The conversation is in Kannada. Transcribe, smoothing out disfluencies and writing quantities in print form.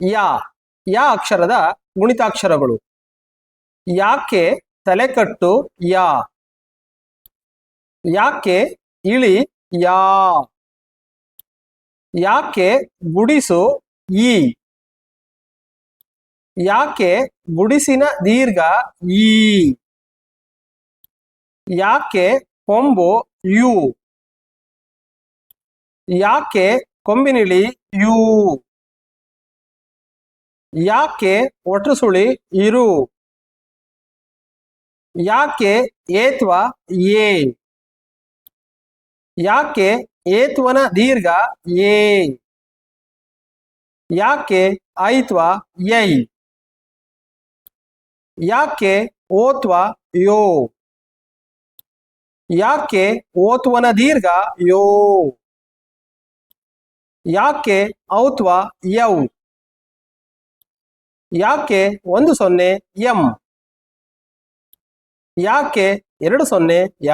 ಯಾ ಯಾ ಅಕ್ಷರದ ಗುಣಿತಾಕ್ಷರಗಳು. ಯಾಕೆ ತಲೆಕಟ್ಟು ಯಾ. ಯಾಕೆ ಇಳಿ ಯಾ. ಯಾಕೆ ಗುಡಿಸು ಈ. ಯಾಕೆ ಗುಡಿಸಿನ ದೀರ್ಘ ಈ. ಯಾಕೆ ಕೊಂಬು ಯು. ಯಾಕೆ ಕೊಂಬಿನಿಳಿ ಯು. ಯಾಕೆ ಒಟ್ರುಸುಳಿ ಇರು. ಯಾಕೆ ಏತ್ವ ಏ. ಯಾಕೆ ಏತ್ವನ ದೀರ್ಘ ಏ. ಯಾಕೆ ಐತ್ವ ಯೈ. ಯಾಕೆ ಓತ್ವ ಯೋ. ಯಾಕೆ ಓತ್ವನ ದೀರ್ಘ ಯೋ. ಯಾಕೆ ಔತ್ವ ಯೌ. ಯಾಕೆ 1 0 ಎಂ. ಯಾಕೆ 2 0